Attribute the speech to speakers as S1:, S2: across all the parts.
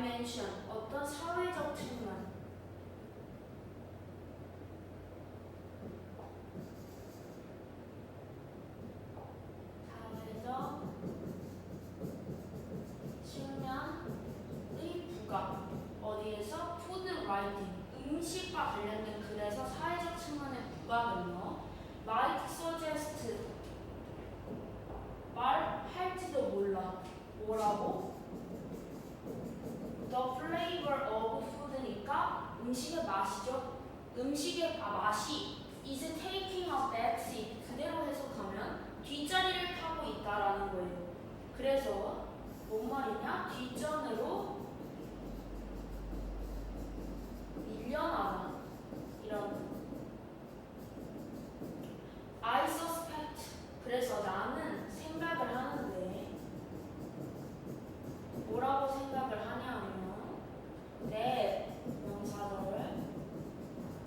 S1: dimension 어떤 사회적 측면 측면의 부각 어디에서? food writing 음식과 관련된 글에서 사회적 측면의 부각은요 might suggest 말할지도 몰라 뭐라고? the flavor of food니까 음식의 맛이죠. 음식의 맛이 is taking a backseat 그대로 해석하면 뒷자리를 타고 있다라는 거예요. 그래서 뭔 말이냐? 뒷전으로 밀려나다 이런 I suspect 그래서 나는 생각을 하는데 뭐라고 생각을 하냐면 that 명사절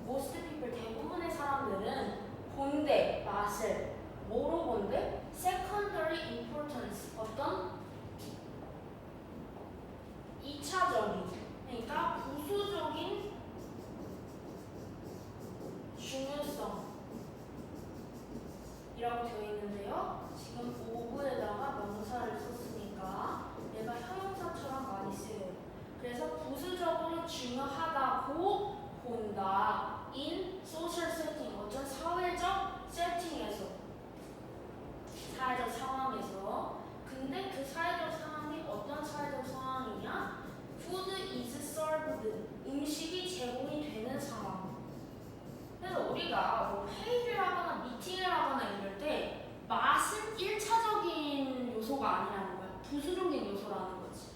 S1: most people 대부분의 사람들은 본대 맛을 뭐로 본대? secondary importance 어떤 2차적인 그러니까 부수적인 중요성 이라고 되어 있는데요. 지금 오브에다가 명사를 썼으니까 얘가 형용사처럼 많이 쓰여요. 그래서 부수적으로 중요하다고 본다. in social setting 어떤 사회적 세팅에서 사회적 상황에서 근데 그 사회적 상황이 어떤 사회적 상황이냐? food is served 음식이 제공이 되는 상황. 그래서 우리가 뭐 회의를 하거나 미팅을 하거나 이럴 때 맛은 1차적인 요소가 아니라는 거야. 부수적인 요소라는 거지.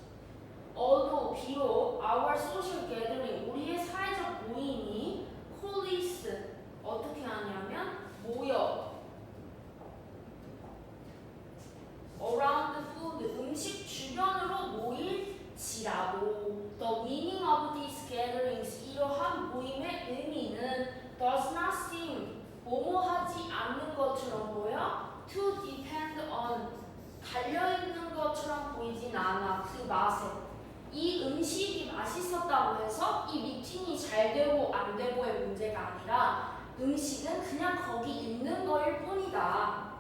S1: 비록 our social gathering 우리의 사회적 모임이 coalesce 어떻게 하냐면 모여 around food 음식 주변으로 모일지라도 the meaning of these gatherings 이러한 모임의 의미는 does not seem 뭐뭐하지 않는 것처럼 보여 to depend on 달려있는 것처럼 보이진 않아 그 맛에 이 음식이 맛있었다고 해서 이 미팅이 잘 되고 안 되고의 문제가 아니라 음식은 그냥 거기 있는 거일 뿐이다.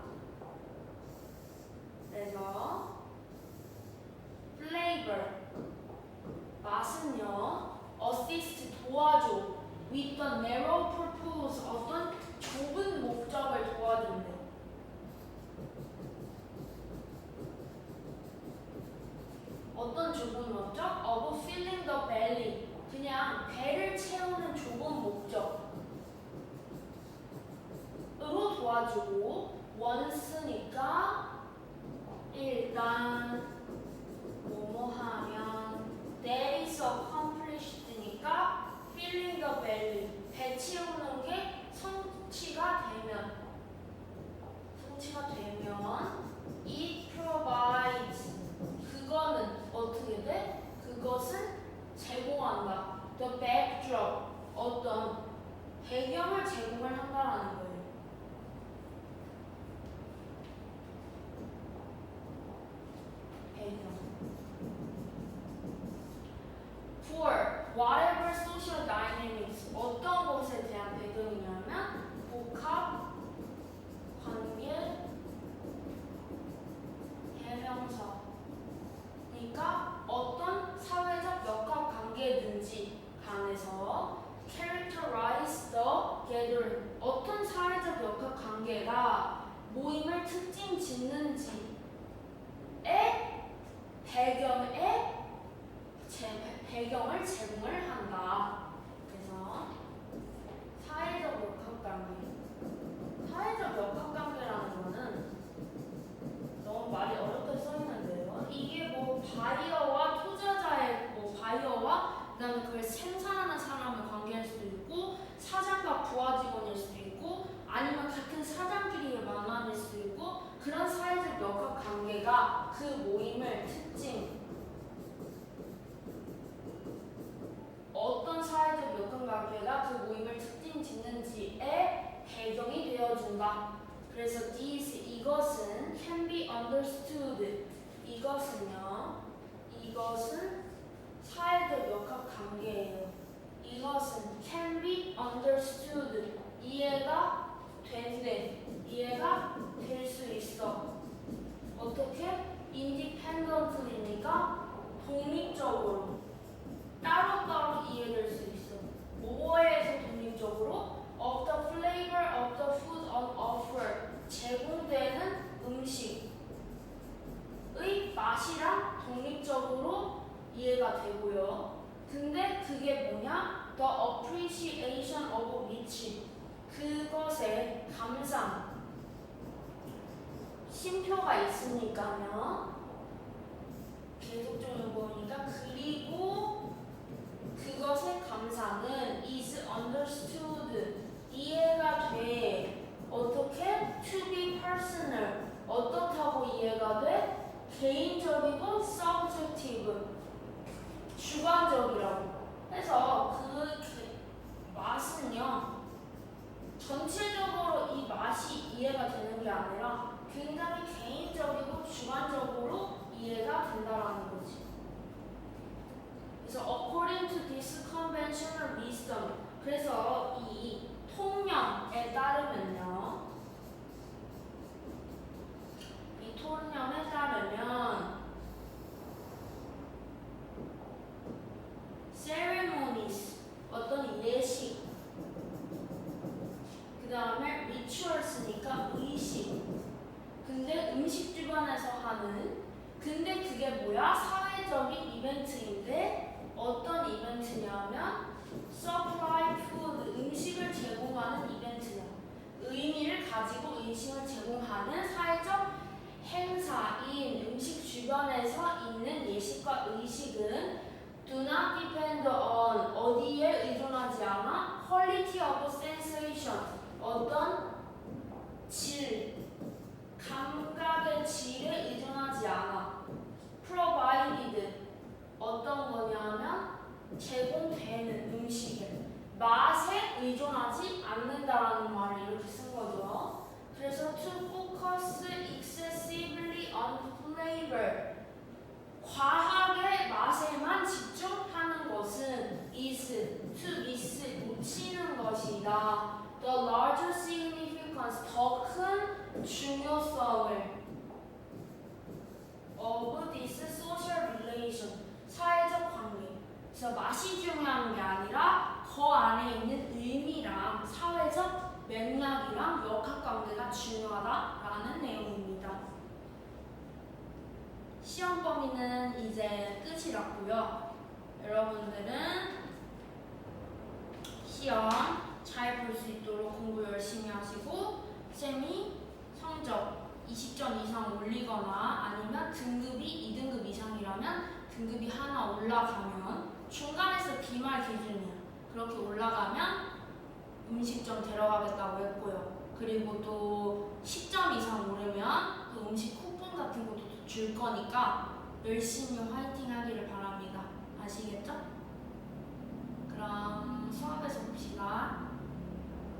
S1: 그래서 flavor 맛은요 assist 도와줘 with the narrow purpose 어떤 좁은 목적을 도와준대. 어떤 좁은 목적? of filling the belly 그냥 배를 채우는 좁은 목적으로 도와주고 once니까 일단 뭐뭐하면 that is accomplished니까 filling the belly 배 채우는 게 성취가 되면 it provides 그거는 어떻게 돼? 그것은 제공한다. the backdrop 어떤 배경을 제공을 한다라는 거예요. 배경. for whatever social dynamics 어떤 것에 대한 배경이냐면 복합 관계 대명사 그러니까 어떤 사회적 역학 관계든지 간에서 characterize the gathering 어떤 사회적 역학 관계가 모임을 특징 짓는지의 배경을 제공을 한다. 그래서 사회적 역학관계라는 거는 너무 말이 어렵게 써 있는데요. 이게 뭐 바이어와 투자자의 바이어와 그다음에 그걸 생산하는 사람의 관계일 수도 있고 사장과 부하 직원일 수도 있고 아니면 같은 사장끼리의 만남일 수도 있고 그런 사회적 역학관계가 그 모임을 어떤 사회적 역학관계가 그 모임을 특징 짓는지의 배경이 되어준다. 그래서 이것은 can be understood 이것은 사회 이해가 되고요. 근데 그게 뭐냐? The appreciation of which. 그것의 감상. 쉼표가 있으니까요. 계속적인 거니까. 그리고 그것의 감상은 is understood. 이해가 돼. 어떻게? To be personal. 어떻다고 이해가 돼? 개인적이고 subjective. 주관적이라고. 그래서 그 맛은요. 전체적으로 이 맛이 이해가 되는 게 아니라 굉장히 개인적이고 주관적으로 이해가 된다라는 거지. 그래서 according to this conventional wisdom. 그래서 이 통념에 따르면요. 이 통념에 따르면 ceremonies 어떤 예식, 그 다음에 rituals니까 의식. 근데 음식 주변에서 하는. 근데 그게 뭐야? 사회적인 이벤트인데 어떤 이벤트냐면 supply food 음식을 제공하는 이벤트야. 의미를 가지고 음식을 제공하는 사회적 행사인 음식 주변에서 있는 예식과 의식은 do not depend on 어디에 의존하지 않아? quality of sensation 어떤 질, 감각의 질에 의존하지 않아. provided 어떤 거냐면 제공되는 음식에 맛에 의존하지 않는다라는 말을 이렇게 쓴 거죠. 그래서 to focus excessively on flavor 과하게 맛에만 집중하는 것은 is to miss 놓치는 것이다. The larger significance 더 큰 중요성을 of this social relation 사회적 관계. 그래서 맛이 중요한 게 아니라 그 안에 있는 의미랑 사회적 맥락이랑 역학관계가 중요하다라는 내용입니다. 시험 범위는 이제 끝이 났고요. 여러분들은 시험 잘 볼 수 있도록 공부 열심히 하시고 쌤이 성적 20점 이상 올리거나 아니면 등급이 2등급 이상이라면 등급이 하나 올라가면 중간에서 기말 기준이야. 그렇게 올라가면 음식점 데려가겠다고 했고요. 그리고 또 10점 이상 오르면 그 음식 쿠폰 같은 것도 줄 거니까 열심히 화이팅 하기를 바랍니다.